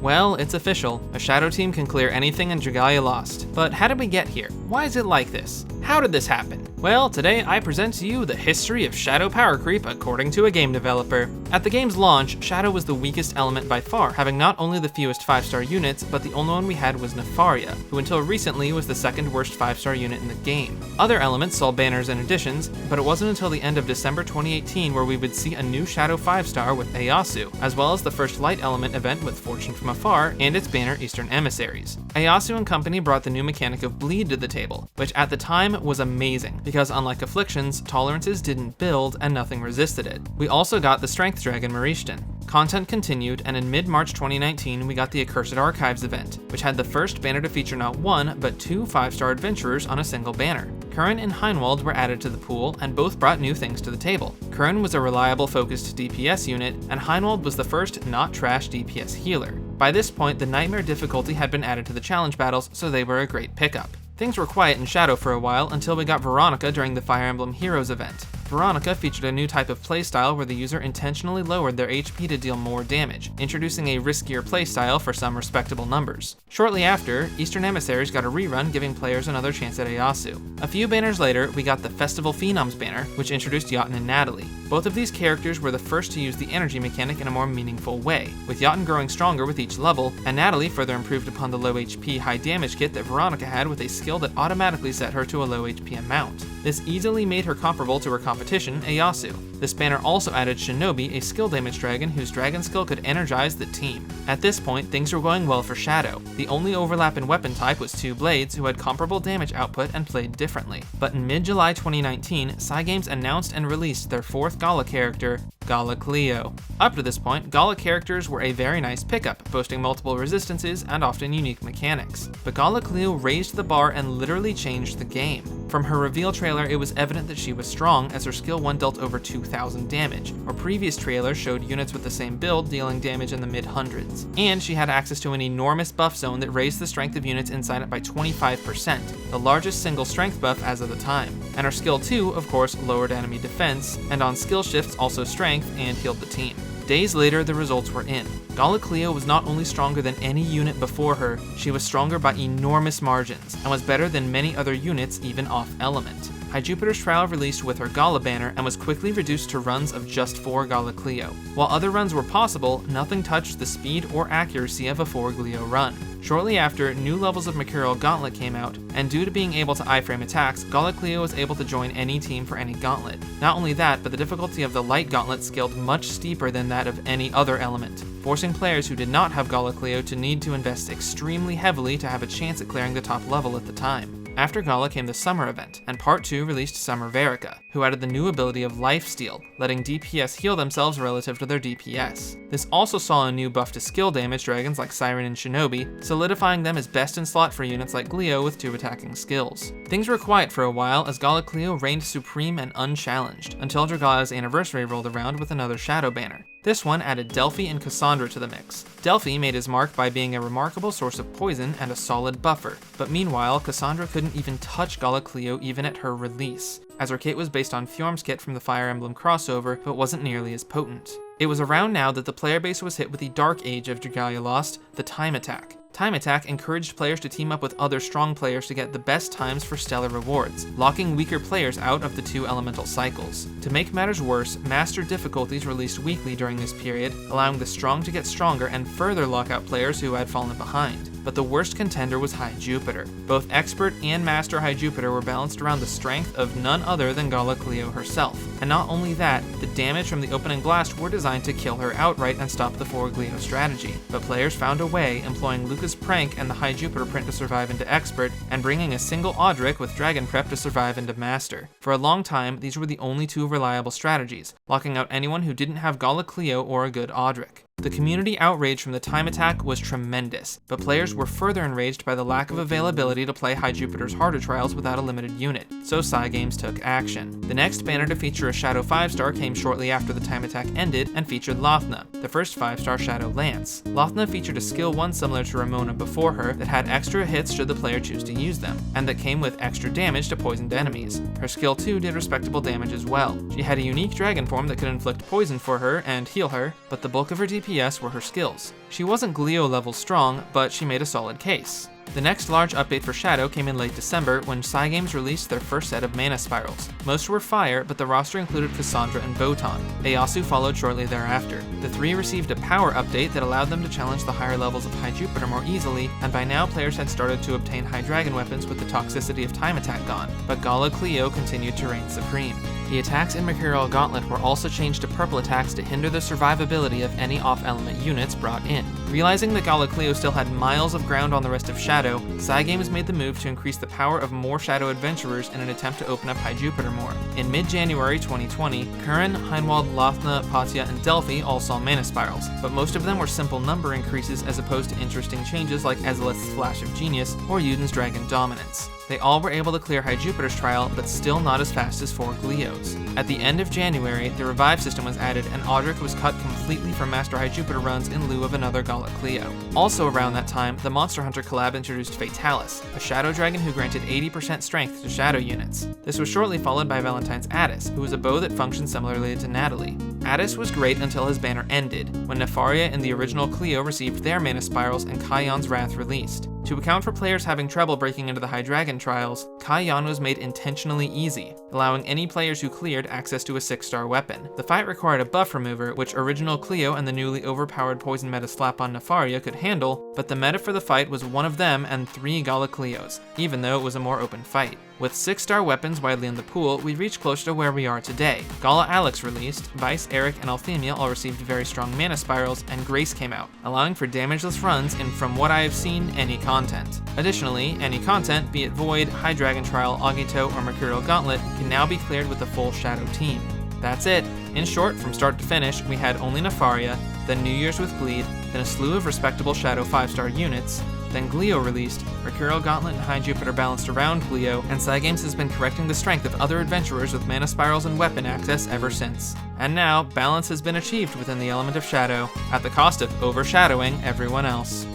Well, it's official. A Shadow team can clear anything in Dragalia Lost. But how did we get here? Why is it like this? How did this happen? Well, today I present to you the history of Shadow Powercreep according to a game developer. At the game's launch, Shadow was the weakest element by far, having not only the fewest 5-star units, but the only one we had was Nefaria, who until recently was the second worst 5-star unit in the game. Other elements saw banners and additions, but it wasn't until the end of December 2018 where we would see a new Shadow 5-star with Eyasu, as well as the first light element event with Fortune from Afar and its banner Eastern Emissaries. Eyasu and company brought the new mechanic of Bleed to the table, which at the time was amazing, because unlike Afflictions, tolerances didn't build and nothing resisted it. We also got the Strength Dragon Marishtan. Content continued, and in mid-March 2019 we got the Accursed Archives event, which had the first banner to feature not one, but two 5-star adventurers on a single banner. Curran and Heinwald were added to the pool, and both brought new things to the table. Curran was a reliable focused DPS unit, and Heinwald was the first not trash DPS healer. By this point, the Nightmare difficulty had been added to the challenge battles, so they were a great pickup. Things were quiet in Shadow for a while until we got Veronica during the Fire Emblem Heroes event. Veronica featured a new type of playstyle where the user intentionally lowered their HP to deal more damage, introducing a riskier playstyle for some respectable numbers. Shortly after, Eastern Emissaries got a rerun, giving players another chance at Eyasu. A few banners later, we got the Festival Phenoms banner, which introduced Jotun and Natalie. Both of these characters were the first to use the energy mechanic in a more meaningful way, with Jotun growing stronger with each level, and Natalie further improved upon the low HP high damage kit that Veronica had with a skill that automatically set her to a low HP amount. This easily made her comparable to her competition, Eyasu. This banner also added Shinobi, a skill damage dragon whose dragon skill could energize the team. At this point, things were going well for Shadow. The only overlap in weapon type was two blades who had comparable damage output and played differently. But in mid-July 2019, Cygames announced and released their fourth Gala character, Gala Cleo. Up to this point, Gala characters were a very nice pickup, boasting multiple resistances and often unique mechanics. But Gala Cleo raised the bar and literally changed the game. From her reveal trailer, it was evident that she was strong, as her skill 1 dealt over 2,000 damage, where previous trailers showed units with the same build dealing damage in the mid-hundreds. And she had access to an enormous buff zone that raised the strength of units inside it by 25%, the largest single strength buff as of the time. And her skill 2, of course, lowered enemy defense, and on skill shifts also strength, and healed the team. Days later, the results were in. Gala Cleo was not only stronger than any unit before her, she was stronger by enormous margins, and was better than many other units even off element. High Jupiter Shroud released with her Gala banner and was quickly reduced to runs of just 4 Gala Cleo. While other runs were possible, nothing touched the speed or accuracy of a 4 Gleo run. Shortly after, new levels of Mercurial Gauntlet came out, and due to being able to iframe attacks, Gala Cleo was able to join any team for any gauntlet. Not only that, but the difficulty of the Light Gauntlet scaled much steeper than that of any other element, forcing players who did not have Gala Cleo to need to invest extremely heavily to have a chance at clearing the top level at the time. After Gala came the Summer event, and Part 2 released Summer Verica, who added the new ability of Lifesteal, letting DPS heal themselves relative to their DPS. This also saw a new buff to skill damage dragons like Siren and Shinobi, solidifying them as best in slot for units like Gleo with 2 attacking skills. Things were quiet for a while as Gala Cleo reigned supreme and unchallenged, until Dragalia's anniversary rolled around with another Shadow banner. This one added Delfy and Cassandra to the mix. Delfy made his mark by being a remarkable source of poison and a solid buffer, but meanwhile, Cassandra couldn't even touch Gala Cleo even at her release, as her kit was based on Fjorm's kit from the Fire Emblem crossover, but wasn't nearly as potent. It was around now that the player base was hit with the dark age of Dragalia Lost, the Time Attack. Time Attack encouraged players to team up with other strong players to get the best times for stellar rewards, locking weaker players out of the 2 elemental cycles. To make matters worse, Master difficulties released weekly during this period, allowing the strong to get stronger and further lock out players who had fallen behind. But the worst contender was High Jupiter. Both Expert and Master High Jupiter were balanced around the strength of none other than Gala Cleo herself. And not only that, the damage from the opening blast were designed to kill her outright and stop the 4 Gleo strategy. But players found a way, employing Lucas Prank and the High Jupiter print to survive into Expert, and bringing a single Audric with Dragon Prep to survive into Master. For a long time, these were the only 2 reliable strategies, locking out anyone who didn't have Gala Cleo or a good Audric. The community outrage from the Time Attack was tremendous, but players were further enraged by the lack of availability to play High Jupiter's harder trials without a limited unit, so Cygames took action. The next banner to feature a Shadow 5-star came shortly after the Time Attack ended and featured Lothna, the first 5-star Shadow Lance. Lothna featured a skill 1 similar to Ramona before her that had extra hits should the player choose to use them, and that came with extra damage to poisoned enemies. Her skill 2 did respectable damage as well. She had a unique dragon form that could inflict poison for her and heal her, but the bulk of her DPS DPS were her skills. She wasn't Gleo level strong, but she made a solid case. The next large update for Shadow came in late December when Cygames released their first set of mana spirals. Most were fire, but the roster included Cassandra and Botan. Eyasu followed shortly thereafter. The three received a power update that allowed them to challenge the higher levels of High Jupiter more easily, and by now players had started to obtain High Dragon weapons with the toxicity of time attack gone, but Gala Cleo continued to reign supreme. The attacks in Mercurial Gauntlet were also changed to purple attacks to hinder the survivability of any off-element units brought in. Realizing that Gala Cleo still had miles of ground on the rest of Shadow, Cygames made the move to increase the power of more Shadow adventurers in an attempt to open up High Jupiter more. In mid-January 2020, Curran, Heinwald, Lothna, Patya, and Delphi all saw mana spirals, but most of them were simple number increases as opposed to interesting changes like Ezzelith's Flash of Genius or Yuden's Dragon Dominance. They all were able to clear High Jupiter's trial, but still not as fast as 4 Gleos. At the end of January, the Revive system was added and Audric was cut completely from Master High Jupiter runs in lieu of another Gala Cleo. Also around that time, the Monster Hunter collab introduced Fatalis, a Shadow Dragon who granted 80% strength to Shadow units. This was shortly followed by Valentine's Addis, who was a bow that functioned similarly to Natalie. Addis was great until his banner ended, when Nefaria and the original Cleo received their mana spirals and Kaion's Wrath released. To account for players having trouble breaking into the High Dragon trials, Kaion was made intentionally easy, allowing any players who cleared access to a 6-star weapon. The fight required a buff remover, which original Cleo and the newly overpowered poison meta slap on Nefaria could handle, but the meta for the fight was one of them and 3 Gala Cleos, even though it was a more open fight. With 6-star weapons widely in the pool, we reached closer to where we are today. Gala Alex released, Vice, Eric, and Althemia all received very strong mana spirals, and Grace came out, allowing for damageless runs in, from what I have seen, any content. Additionally, any content, be it Void, High Dragon Trial, Agito, or Mercurial Gauntlet, can now be cleared with the full Shadow team. That's it. In short, from start to finish, we had only Nefaria, then New Year's with Bleed, then a slew of respectable Shadow 5-star units, then Gleo released, Mercurial Gauntlet and High Jupiter balanced around Gleo, and Cygames has been correcting the strength of other adventurers with mana spirals and weapon access ever since. And now, balance has been achieved within the element of Shadow, at the cost of overshadowing everyone else.